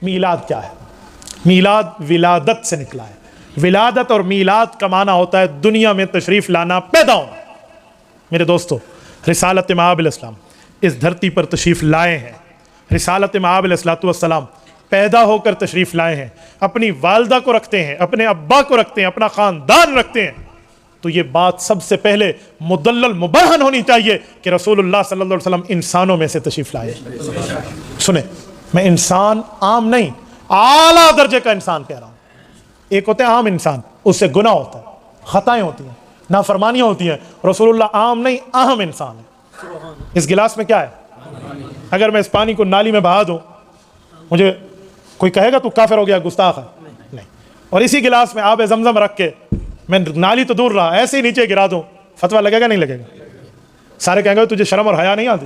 میلاد کیا ہے؟ میلاد ولادت سے نکلا ہے. ولادت اور میلاد کا معنی ہوتا ہے دنیا میں تشریف لانا، پیدا ہونا. میرے دوستو، رسالت مآب علیہ السلام اس دھرتی پر تشریف لائے ہیں. رسالت مآب علیہ السلام پیدا ہو کر تشریف لائے ہیں، اپنی والدہ کو رکھتے ہیں، اپنے ابا کو رکھتے ہیں، اپنا خاندان رکھتے ہیں. تو یہ بات سب سے پہلے مدلل مبرہن ہونی چاہیے کہ رسول اللہ صلی اللہ علیہ وسلم انسانوں میں سے تشریف لائے. سنیں، میں انسان عام نہیں، اعلیٰ درجے کا انسان کہہ رہا ہوں. ایک ہوتا ہے عام انسان، اس سے گناہ ہوتا ہے، خطائیں ہوتی ہیں، نافرمانیاں ہوتی ہیں. رسول اللہ عام نہیں، اہم انسان ہے. اس گلاس میں کیا ہے؟ اگر میں اس پانی کو نالی میں بہا دوں، مجھے کوئی کہے گا تو کافر ہو گیا، گستاخ ہے؟ نہیں. اور اسی گلاس میں آب زمزم رکھ کے میں نالی تو دور رہا ایسے ہی نیچے گرا دوں، فتویٰ لگے گا نہیں لگے گا؟ سارے کہیں گے تجھے شرم اور حیا نہیں آتی؟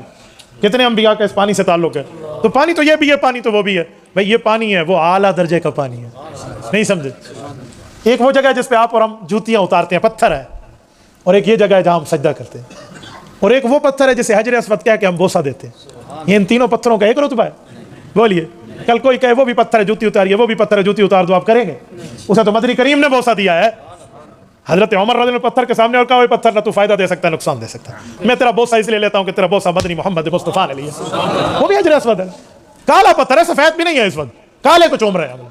کتنے انبیاء کا اس پانی سے تعلق ہے. تو پانی تو یہ بھی ہے، پانی تو وہ بھی ہے. بھائی یہ پانی ہے، وہ اعلیٰ درجے کا پانی ہے. نہیں سمجھے؟ ایک وہ جگہ ہے جس پہ آپ اور ہم جوتیاں اتارتے ہیں، پتھر ہے. اور ایک یہ جگہ ہے جہاں ہم سجدہ کرتے ہیں. اور ایک وہ پتھر ہے جسے حجر اسود کہہ کے ہم بوسہ دیتے ہیں. یہ ان تینوں پتھروں کا ایک رتبہ ہے. بولیے، کل کوئی کہے وہ بھی پتھر ہے جوتی اتاری ہے، وہ بھی پتھر ہے جوتی اتار دو، آپ کریں گے؟ اسے تو مدنی کریم نے بوسہ دیا ہے. حضرت عمر رضی اللہ عنہ پتھر کے سامنے اور کہا وہ پتھر نہ تو فائدہ دے سکتا ہے نقصان دے سکتا ہے، میں تیرا بوسہ اس لیے لیتا ہوں کہ تیرا بوسہ مدنی محمد مصطفیٰ نے لیا. وہ بھی حجر اسود ہے، کالا پتھر ہے، سفید بھی نہیں ہے، اس وقت کالے کو چوم رہے ہیں.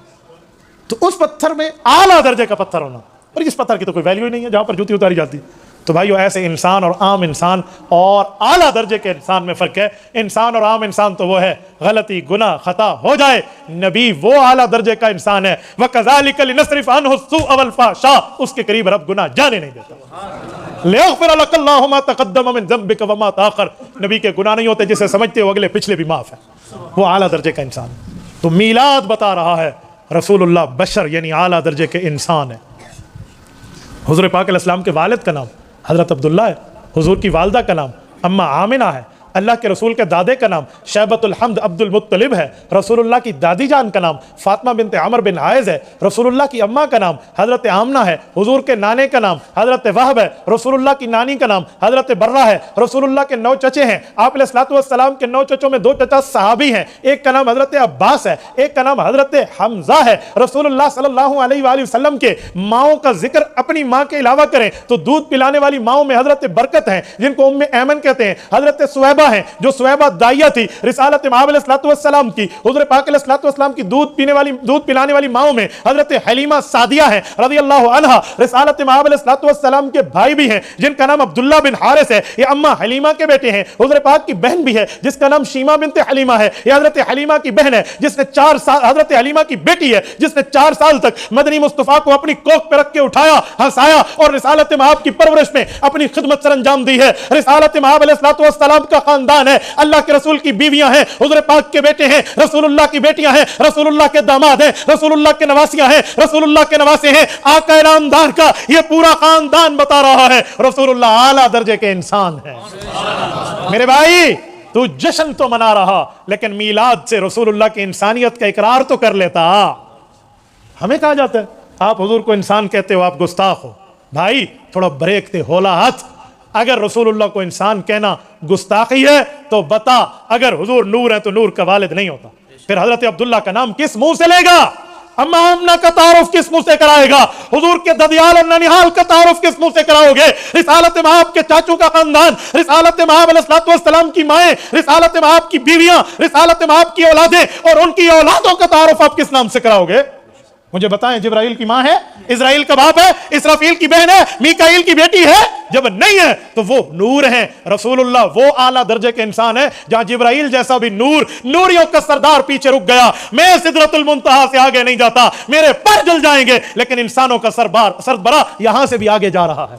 تو اس پتھر میں اعلیٰ درجے کا پتھر ہونا، اور اس پتھر کی تو کوئی ویلیو ہی نہیں ہے جہاں پر جوتی اتاری جاتی. تو بھائیو، ایسے انسان اور عام انسان اور اعلیٰ درجے کے انسان میں فرق ہے. انسان اور عام انسان تو وہ ہے غلطی، گناہ، خطا ہو جائے. نبی وہ اعلیٰ درجے کا انسان ہے. وَكَذَلِكَ لِنَصْرِفَ عَنْهُ السُّوءَ وَالْفَحْشَاءَ، اس کے قریب رب گناہ جانے نہیں دیتا. لِيَغْفِرَ لَكَ اللَّهُ مَا تَقَدَّمَ مِن ذَنبِكَ وَمَا تَأَخَّرَ. نبی کے گناہ نہیں ہوتے، جسے سمجھتے ہو اگلے پچھلے بھی معاف ہے. وہ اعلیٰ درجے کا انسان. تو میلاد بتا رہا ہے رسول اللہ بشر یعنی اعلیٰ درجے کے انسان ہے. حضور پاک علیہ السلام کے والد کا نام حضرت عبداللہ ہے. حضور کی والدہ کا نام اماں آمنہ ہے. اللہ کے رسول کے دادے کا نام شیبۃ الحمد عبد المطلب ہے. رسول اللہ کی دادی جان کا نام فاطمہ بنت عمر بن عائز ہے. رسول اللہ کی اماں کا نام حضرت آمنہ ہے. حضور کے نانے کا نام حضرت وہب ہے. رسول اللہ کی نانی کا نام حضرت برہ ہے. رسول اللہ کے 9 چچے ہیں. آپ علیہ الصلوۃ والسلام کے 9 چچوں میں 2 چچا صحابی ہیں. ایک کا نام حضرت عباس ہے، ایک کا نام حضرت حمزہ ہے. رسول اللہ صلی اللہ علیہ وآلہ وسلم کے ماؤں کا ذکر اپنی ماں کے علاوہ کریں تو دودھ پلانے والی ماؤں میں حضرت برکت ہیں جن کو ام ایمن کہتے ہیں، حضرت سویبہ ہیں جو سویبہ دائیہ تھی رسالت مآب علیہ الصلوۃ والسلام کی. حضور پاک علیہ الصلوۃ والسلام کی دودھ پلانے والی ماؤں میں حضرت حلیمہ سعدیہ ہیں رضی اللہ عنہا. رسالت مآب علیہ الصلوۃ والسلام کے بھائی بھی ہیں جن کا نام عبداللہ بن حارث ہے، یہ اماں حلیمہ کے بیٹے ہیں. حضور پاک کی بہن بھی ہے جس کا نام شیمہ بنت حلیمہ ہے، یہ حضرت حلیمہ کی بہن ہے جس نے 4 سال، حضرت حلیمہ کی بیٹی ہے جس نے 4 سال تک مدنی مصطفیٰ کو اپنی کوکھ پہ رکھ کے اٹھایا، ہنسایا اور رسالت مآب کی پرورش میں اپنی خدمت سر انجام دی ہے. رسالت مآب علیہ الصلوۃ والسلام کا خاندان ہے، اللہ کے رسول کی بیویاں ہیں، حضور پاک کے بیٹے ہیں، رسول اللہ کی بیٹیاں ہیں، رسول اللہ کے داماد ہیں، رسول اللہ کے نواسیاں ہیں، رسول اللہ کے نواسے ہیں. آقا نامدار کا یہ پورا خاندان بتا رہا ہے رسول اللہ اعلیٰ درجے کے انسان ہیں. میرے بھائی، تو جشن تو منا رہا لیکن میلاد سے رسول اللہ کی انسانیت کا اقرار تو کر لیتا. ہمیں کہا جاتا ہے آپ حضور کو انسان کہتے ہو، آپ گستاخ ہو. بھائی تھوڑا بریک دے، ہولا ہاتھ. اگر رسول اللہ کو انسان کہنا گستاخی ہے تو بتا، اگر حضور نور ہے تو نور کا والد نہیں ہوتا. پھر حضرت عبداللہ کا نام کس منہ سے لے گا؟ اماں آمنہ کا تعارف کس منہ سے کرائے گا؟ حضور کے ددیال اور ننیحال کا تعارف کس منہ سے کراؤ گے؟ رسالت مآب کے چاچوں کا خاندان، رسالت مآب علیہ الصلوۃ والسلام کی مائیں، رسالت مآب کی بیویاں، رسالت مآب کی اولادیں اور ان کی اولادوں کا تعارف آپ کس نام سے کراؤ گے؟ مجھے بتائیں، جبرائیل کی ماں ہے، اسرائیل کا باپ ہے، اسرافیل کی بہن ہے، میکائیل کی بیٹی ہے؟ جب نہیں ہے تو وہ نور ہیں. رسول اللہ وہ اعلیٰ درجے کے انسان ہے جہاں جبرائیل جیسا بھی نوریوں کا سردار پیچھے رک گیا. میں سدرۃ المنتہا سے آگے نہیں جاتا، میرے پر جل جائیں گے، لیکن انسانوں کا سربراہ یہاں سے بھی آگے جا رہا ہے.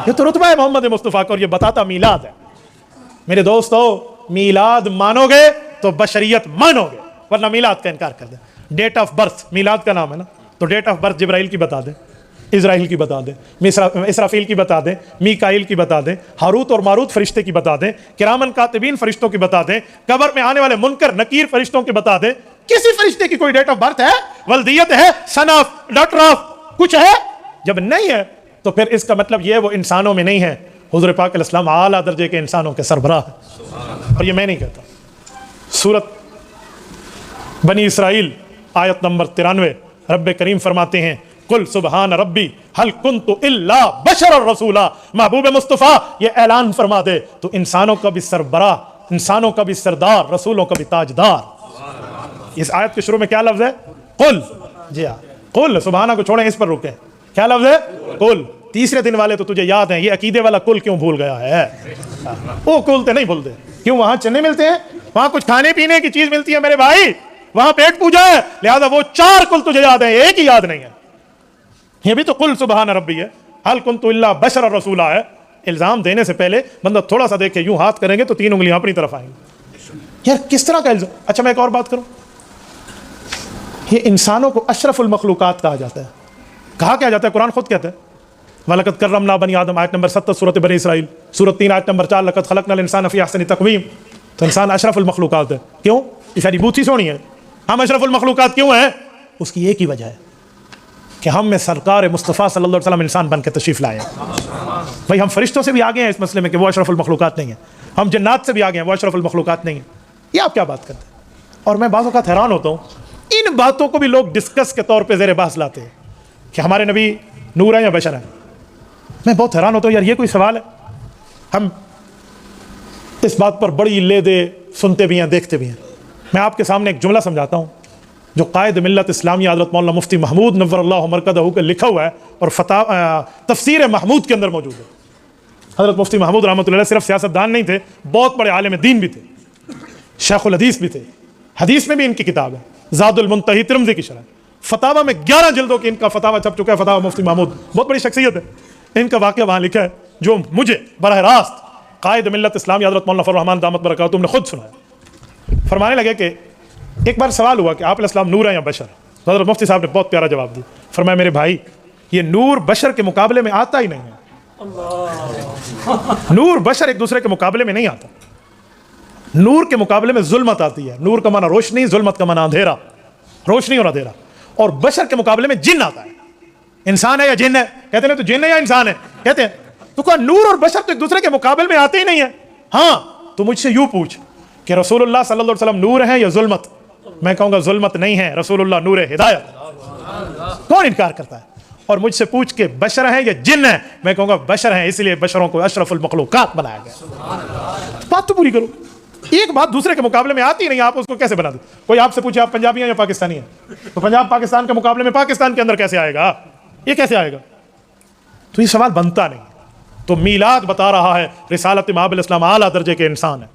یہ تو رتبہ ہے محمد مصطفیٰ کا، اور یہ بتاتا میلاد ہے. میرے دوستو، میلاد مانو گے تو بشریت مانو گے، ورنہ میلاد کا انکار کر دیں. ڈیٹ آف برتھ میلاد کا نام ہے نا، تو ڈیٹ آف برتھ جبرائیل کی بتا دیں، اسرائیل کی بتا دیں، اسرافیل کی بتا دیں، میکائیل کی بتا دیں، ہاروت اور ماروت فرشتے کی بتا دیں، کرامن کاتبین فرشتوں کی بتا دیں، قبر میں آنے والے منکر نکیر فرشتوں کی بتا دیں. کسی فرشتے کی کوئی ڈیٹ آف برتھ ہے؟ ولدیت ہے؟ سن آف، ڈاٹر آف، کچھ ہے؟ جب نہیں ہے تو پھر اس کا مطلب یہ وہ انسانوں میں نہیں ہے. حضور پاک علیہ السلام اعلیٰ درجے کے انسانوں کے سربراہ ہے. اور یہ میں نہیں کہتا. سورت بنی اسرائیل آیت نمبر 93 رب کریم فرماتے ہیں قل سبحان ربی ہل کنت الا بشر رسولا. محبوب مصطفیٰ یہ اعلان فرما دے تو انسانوں کا بھی سربراہ، انسانوں کا بھی سردار، رسولوں کا بھی تاجدار. اس آیت کے شروع میں کیا لفظ ہے؟ قل. جی ہاں قل، سبحانہ کو چھوڑیں اس پر رکیں. کیا لفظ ہے؟ قل. تیسرے دن والے تو تجھے یاد ہیں، یہ عقیدے والا کل کیوں بھول گیا ہے؟ وہ کلتے نہیں بھولتے. کیوں؟ وہاں چنے ملتے ہیں، وہاں کچھ کھانے پینے کی چیز ملتی ہے میرے بھائی، وہاں پیٹ پوجا ہے، لہذا وہ 4 کل تجھے یاد ہیں، ایک ہی یاد نہیں ہے. یہ بھی تو قل سبحان ربی ہے، ہل کنت الا بشر رسولا ہے. الزام دینے سے پہلے بندہ تھوڑا سا دیکھے، یوں ہاتھ کریں گے تو 3 انگلیاں اپنی طرف آئیں گی. یار کس طرح کا الزام. اچھا میں ایک اور بات کروں، یہ انسانوں کو اشرف المخلوقات کہا جاتا ہے. کہا کیا جاتا ہے؟ قرآن خود کہتا ہے وَلَقَدْ كَرَّمْنَا بَنِي آدَمَ، آیت نمبر 70 سورۃ بنی اسرائیل، سورۃ 3 آیت نمبر 4 لَقَدْ خَلَقْنَا الْإِنسَانَ فِي أَحْسَنِ تَقْوِيمٍ. تو انسان اشرف المخلوقات ہے. کیوں؟ اشاری بوتھی سونی ہے. ہم اشرف المخلوقات کیوں ہیں؟ اس کی ایک ہی وجہ ہے کہ ہم میں سرکار مصطفیٰ صلی اللہ علیہ وسلم انسان بن کے تشریف لائے ہیں. بھائی ہم فرشتوں سے بھی آگے ہیں اس مسئلے میں کہ وہ اشرف المخلوقات نہیں ہیں، ہم جنات سے بھی آگے ہیں، وہ اشرف المخلوقات نہیں ہیں. یہ آپ کیا بات کرتے ہیں؟ اور میں بعض اوقات حیران ہوتا ہوں، ان باتوں کو بھی لوگ ڈسکس کے طور پہ زیر بحث لاتے ہیں کہ ہمارے نبی نور ہیں یا بشر ہیں. میں بہت حیران ہوتا ہوں، یار یہ کوئی سوال ہے؟ ہم اس بات پر بڑی لے دے سنتے بھی ہیں، دیکھتے بھی ہیں. میں آپ کے سامنے ایک جملہ سمجھاتا ہوں جو قائد ملت اسلامیہ حضرت مولانا مفتی محمود نور اللہ مرکزہ کا لکھا ہوا ہے اور تفسیر محمود کے اندر موجود ہے. حضرت مفتی محمود رحمۃ اللہ علیہ صرف سیاستدان نہیں تھے، بہت بڑے عالم دین بھی تھے، شیخ الحدیث بھی تھے. حدیث میں بھی ان کی کتاب ہے زاد المنتہی ترمذی کی شرح. فتاویٰ میں 11 جلدوں کی ان کا فتاویٰ چھپ چکا ہے. فتاویٰ مفتی محمود بہت بڑی شخصیت ہے. ان کا واقعہ وہاں لکھا ہے جو مجھے براہ راست قائد ملت اسلامیہ حضرت مولانا فضل الرحمان دامت برکاتہم نے خود سنایا. فرمانے لگے کہ ایک بار سوال ہوا کہ آپ علیہ السلام نور ہیں یا بشر؟ حضرت مفتی صاحب نے بہت پیارا جواب دیا. فرمایا میرے بھائی یہ نور بشر کے مقابلے میں آتا ہی نہیں ہے. نور بشر ایک دوسرے کے مقابلے میں نہیں آتا. نور کے مقابلے میں ظلمت آتی ہے. نور کا معنی روشنی، ظلمت کا معنی اندھیرا، روشنی اور اندھیرا. اور بشر کے مقابلے میں جن آتا ہے. انسان ہے یا جن ہے؟ کہتے ہیں تو جن ہے یا انسان ہے؟ کہتے ہیں. تو کہا نور اور بشر تو ایک دوسرے کے مقابلے میں آتے ہی نہیں ہیں. ہاں تو مجھ سے یوں پوچھ کہ رسول اللہ صلی اللہ علیہ وسلم نور ہیں یا ظلمت؟ میں کہوں گا ظلمت نہیں ہے، رسول اللہ نور ہدایت. کون انکار کرتا ہے؟ اور مجھ سے پوچھ کہ بشر ہیں یا جن ہیں؟ میں کہوں گا بشر ہیں، اس لیے بشروں کو اشرف المخلوقات بنایا گیا. بات تو پوری کرو. ایک بات دوسرے کے مقابلے میں آتی نہیں، آپ اس کو کیسے بنا دیں؟ کوئی آپ سے پوچھے آپ پنجابی ہیں یا پاکستانی ہیں، تو پنجاب پاکستان کے مقابلے میں پاکستان کے اندر کیسے آئے گا؟ یہ کیسے آئے گا؟ تو یہ سوال بنتا نہیں. تو میلاد بتا رہا ہے رسالت مآب الاسلام اعلیٰ درجے کے انسان ہے.